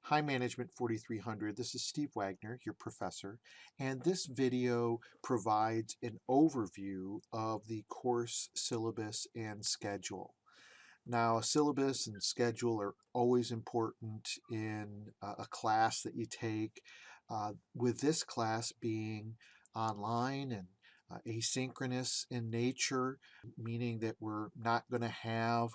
Hi Management 4300, this is Steve Wagner, your professor, and this video provides an overview of the course syllabus and schedule. Now, a syllabus and schedule are always important in a class that you take, with this class being online and asynchronous in nature, meaning that we're not going to have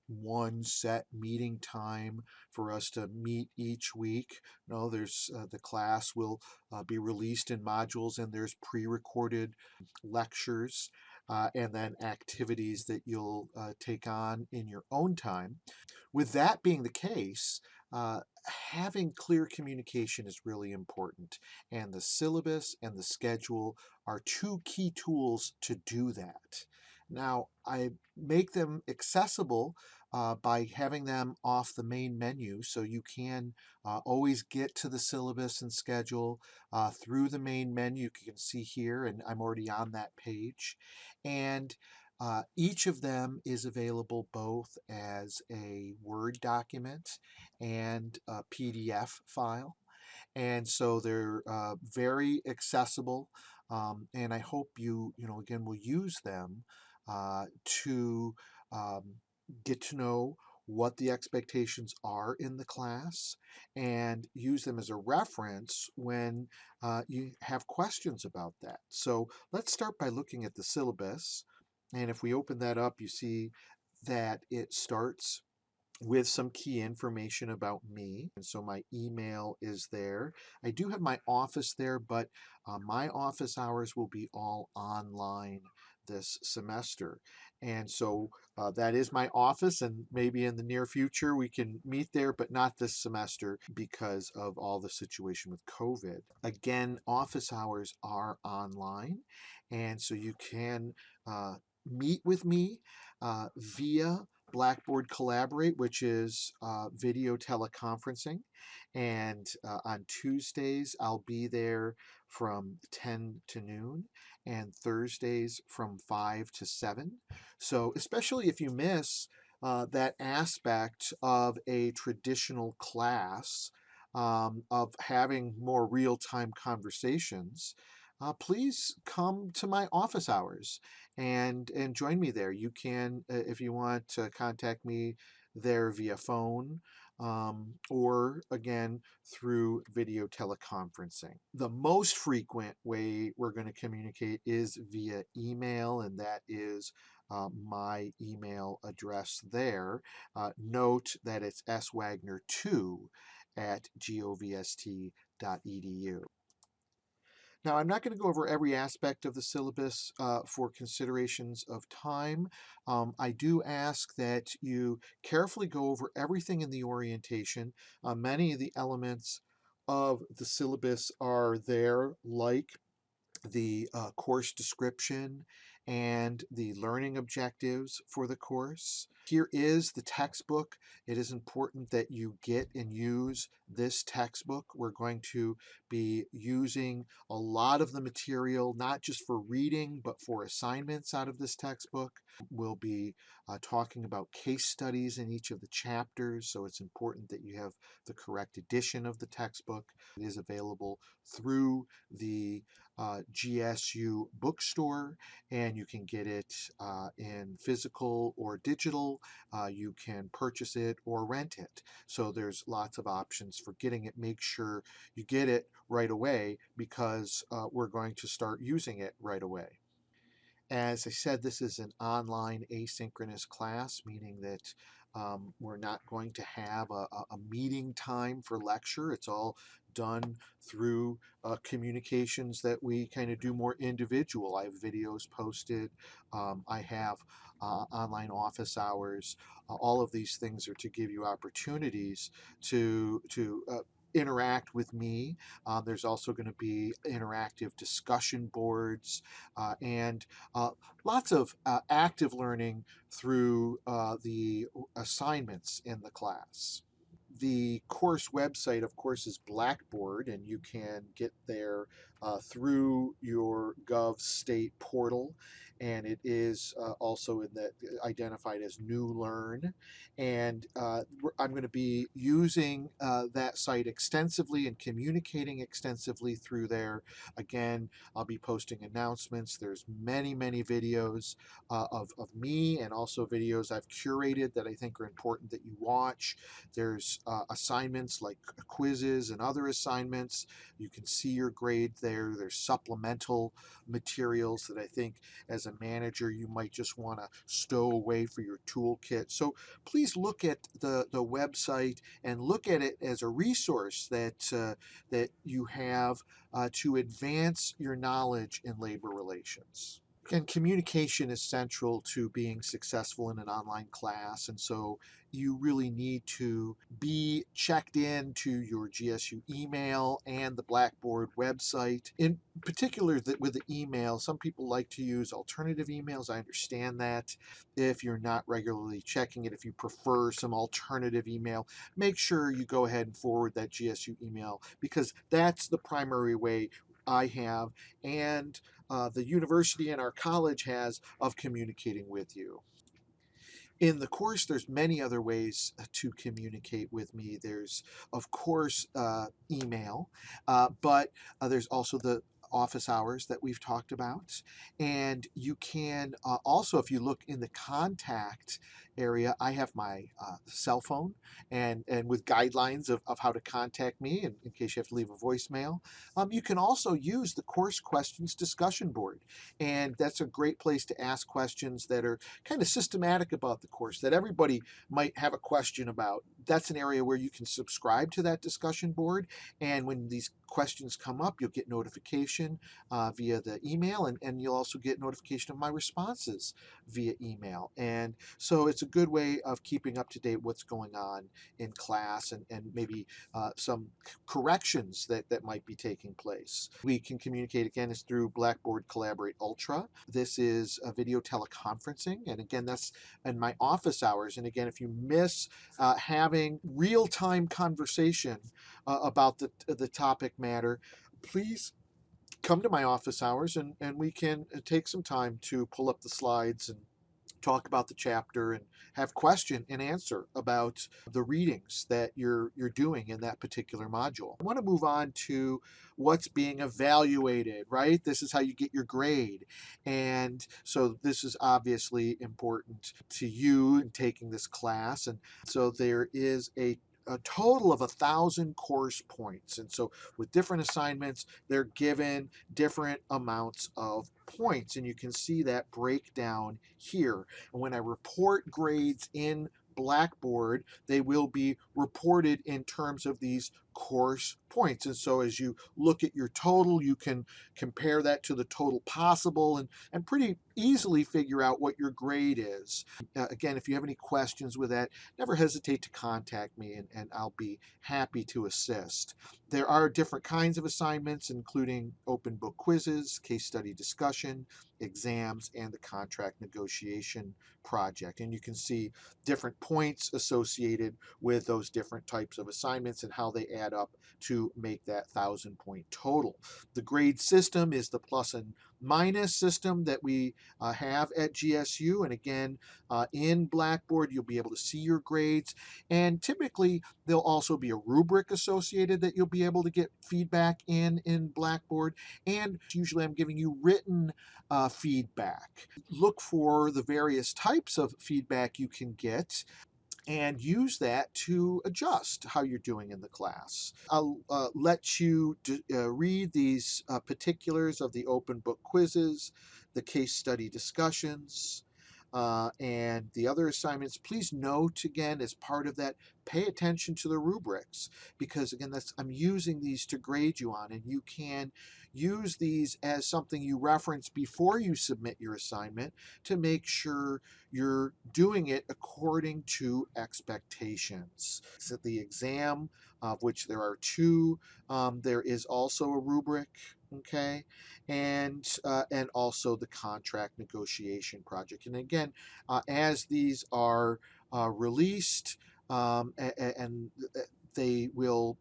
one set meeting time for us to meet each week. No, there's the class will be released in modules, and there's pre-recorded lectures and then activities that you'll take on in your own time. With that being the case, having clear communication is really important, and the syllabus and the schedule are two key tools to do that. Now, I make them accessible by having them off the main menu, so you can always get to the syllabus and schedule through the main menu. You can see here, and I'm already on that page. And each of them is available both as a Word document and a PDF file. And so they're very accessible. And I hope again, will use them to get to know what the expectations are in the class and use them as a reference when you have questions about that. So let's start by looking at the syllabus. And if we open that up, you see that it starts with some key information about me. And so my email is there. I do have my office there, but my office hours will be all online this semester. And so that is my office, and maybe in the near future we can meet there, but not this semester because of all the situation with COVID. Again, office hours are online, and so you can meet with me via Blackboard Collaborate, which is video teleconferencing. And on Tuesdays, I'll be there from 10 to noon, and Thursdays from 5 to 7. So, especially if you miss that aspect of a traditional class, of having more real time conversations, please come to my office hours and join me there. You can, if you want, to contact me there via phone, or again through video teleconferencing. The most frequent way we're going to communicate is via email, and that is my email address there. Note that it's swagner2 at govst.edu. Now, I'm not going to go over every aspect of the syllabus for considerations of time. I do ask that you carefully go over everything in the orientation. Many of the elements of the syllabus are there, like the course description and the learning objectives for the course. Here is the textbook. It is important that you get and use this textbook. We're going to be using a lot of the material, not just for reading, but for assignments out of this textbook. We'll be talking about case studies in each of the chapters, so it's important that you have the correct edition of the textbook. It is available through the GSU bookstore, and you can get it in physical or digital. You can purchase it or rent it. So there's lots of options for getting it. Make sure you get it right away, because we're going to start using it right away. As I said, this is an online asynchronous class, meaning that we're not going to have a meeting time for lecture. It's all done through communications that we kind of do more individual. I have videos posted. I have online office hours. All of these things are to give you opportunities to interact with me. There's also going to be interactive discussion boards and lots of active learning through the assignments in the class. The course website, of course, is Blackboard, and you can get there through your Gov State portal. and it is also in the identified as New Learn. And I'm going to be using that site extensively and communicating extensively through there. Again, I'll be posting announcements. There's many videos of me, and also videos I've curated that I think are important that you watch. There's assignments like quizzes and other assignments. You can see your grade there. There's supplemental materials that I think as a manager you might just want to stow away for your toolkit. So please look at the website and look at it as a resource that you have to advance your knowledge in labor relations. And communication is central to being successful in an online class, and so you really need to be checked in to your GSU email and the Blackboard website. In particular, with the email, some people like to use alternative emails. I understand that. If you're not regularly checking it, if you prefer some alternative email, make sure you go ahead and forward that GSU email, because that's the primary way I have, and the university and our college has, of communicating with you. In the course, there's many other ways to communicate with me. There's, of course, email, but there's also the office hours that we've talked about. And you can also, if you look in the contact area, I have my cell phone, and with guidelines of how to contact me in case you have to leave a voicemail. You can also use the course questions discussion board, and that's a great place to ask questions that are kind of systematic about the course that everybody might have a question about. That's an area where you can subscribe to that discussion board, and when these questions come up, you'll get notification via the email, and you'll also get notification of my responses via email. And so it's a good way of keeping up to date what's going on in class, and maybe some corrections that might be taking place. We can communicate again is through Blackboard Collaborate Ultra. This is a video teleconferencing, and again, that's in my office hours. And again, if you miss having real-time conversation about the topic matter, please come to my office hours, and we can take some time to pull up the slides and talk about the chapter and have question and answer about the readings that you're doing in that particular module. I want to move on to what's being evaluated, right? This is how you get your grade. And so this is obviously important to you in taking this class. And so there is a total of 1,000 course points. And so with different assignments, they're given different amounts of points. And you can see that breakdown here. And when I report grades in Blackboard, they will be reported in terms of these course points. And so as you look at your total, you can compare that to the total possible, and pretty easily figure out what your grade is. Again, if you have any questions with that, never hesitate to contact me, and I'll be happy to assist. There are different kinds of assignments, including open book quizzes, case study discussion, exams, and the contract negotiation project. And you can see different points associated with those different types of assignments and how they add up to make that 1,000-point total. The grade system is the plus and minus system that we have at GSU. And again, in Blackboard, you'll be able to see your grades. And typically, there'll also be a rubric associated that you'll be able to get feedback in Blackboard. And usually I'm giving you written feedback. Look for the various types of feedback you can get and use that to adjust how you're doing in the class. I'll let you read these particulars of the open book quizzes, the case study discussions, and the other assignments. Please note again, as part of that, pay attention to the rubrics, because again, I'm using these to grade you on, and you can use these as something you reference before you submit your assignment to make sure you're doing it according to expectations. So the exam, of which there are two, there is also a rubric, okay, and also the contract negotiation project. And again, as these are released, and they will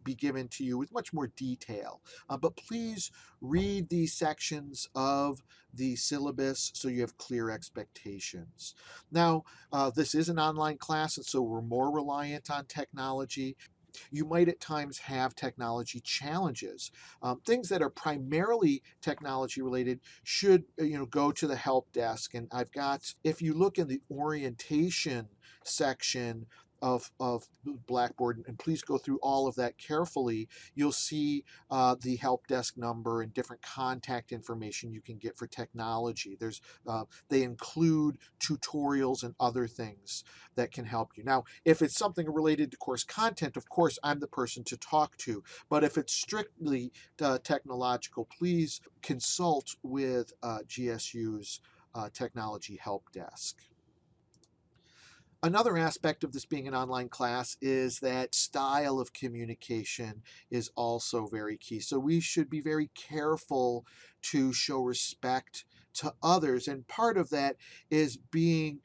be given to you with much more detail. But please read these sections of the syllabus so you have clear expectations. Now, this is an online class, and so we're more reliant on technology. You might at times have technology challenges. Things that are primarily technology related should go to the help desk. And I've got, if you look in the orientation section of Blackboard, and please go through all of that carefully, you'll see the help desk number and different contact information you can get for technology. They include tutorials and other things that can help you. Now, if it's something related to course content, of course, I'm the person to talk to. But if it's strictly technological, please consult with GSU's technology help desk. Another aspect of this being an online class is that style of communication is also very key. So we should be very careful to show respect to others. And part of that is being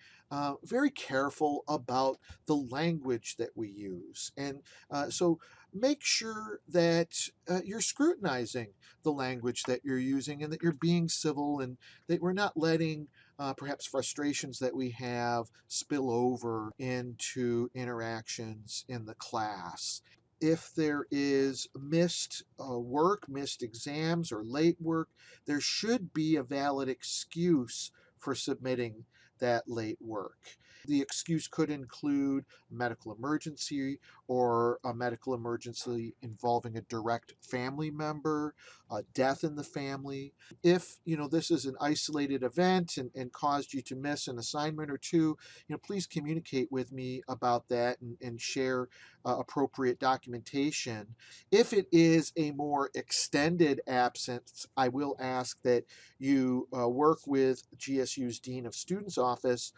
very careful about the language that we use. And so make sure that you're scrutinizing the language that you're using and that you're being civil and that we're not letting perhaps frustrations that we have spill over into interactions in the class. If there is missed work, missed exams, or late work, there should be a valid excuse for submitting that late work. The excuse could include a medical emergency or a medical emergency involving a direct family member, a death in the family. If this is an isolated event and caused you to miss an assignment or two, please communicate with me about that and share appropriate documentation. If it is a more extended absence, I will ask that you work with GSU's Dean of Students office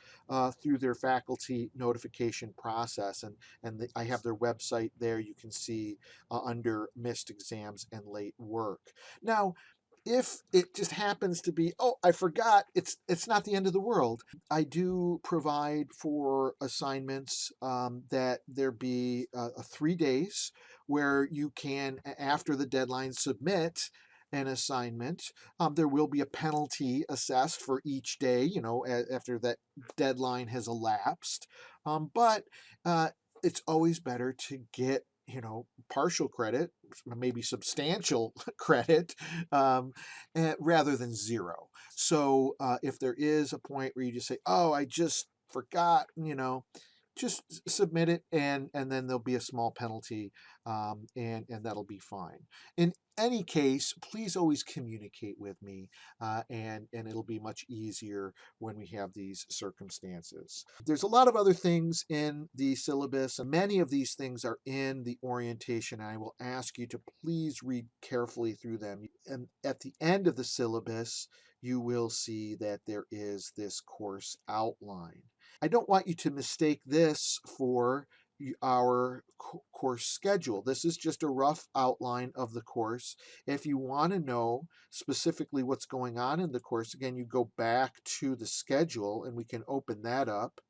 through their faculty notification process. And I have their website there. You can see under missed exams and late work. Now, if it just happens to be, oh, I forgot, it's not the end of the world. I do provide for assignments that there be 3 days where you can, after the deadline, submit an assignment. There will be a penalty assessed for each day, after that deadline has elapsed. But it's always better to get partial credit, maybe substantial credit, rather than zero. So if there is a point where you just say, oh, I just forgot, just submit it, and then there'll be a small penalty, and that'll be fine. In any case, please always communicate with me, and it'll be much easier when we have these circumstances. There's a lot of other things in the syllabus, and many of these things are in the orientation. I will ask you to please read carefully through them. And at the end of the syllabus, you will see that there is this course outline. I don't want you to mistake this for our course schedule. This is just a rough outline of the course. If you want to know specifically what's going on in the course, again, you go back to the schedule and we can open that up.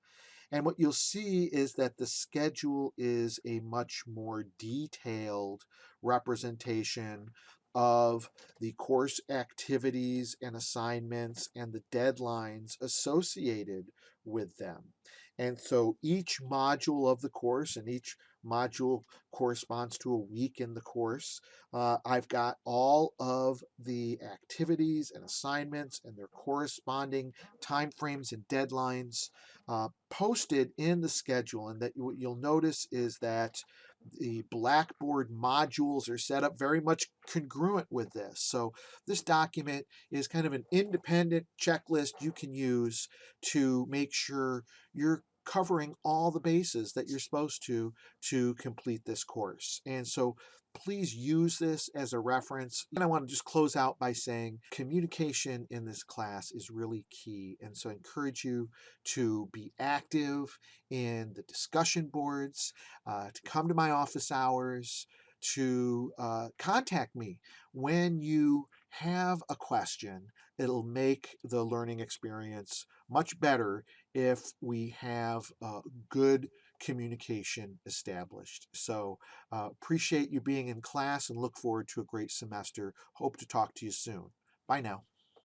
And what you'll see is that the schedule is a much more detailed representation of the course activities and assignments and the deadlines associated with them. And so each module of the course, and each module corresponds to a week in the course. I've got all of the activities and assignments and their corresponding timeframes and deadlines posted in the schedule. And that what you'll notice is that the Blackboard modules are set up very much congruent with this. So this document is kind of an independent checklist you can use to make sure you're covering all the bases that you're supposed to complete this course. And so please use this as a reference. And I want to just close out by saying communication in this class is really key. And so I encourage you to be active in the discussion boards, to come to my office hours, to contact me when you have a question. It'll make the learning experience much better if we have good communication established. So appreciate you being in class and look forward to a great semester. Hope to talk to you soon. Bye now.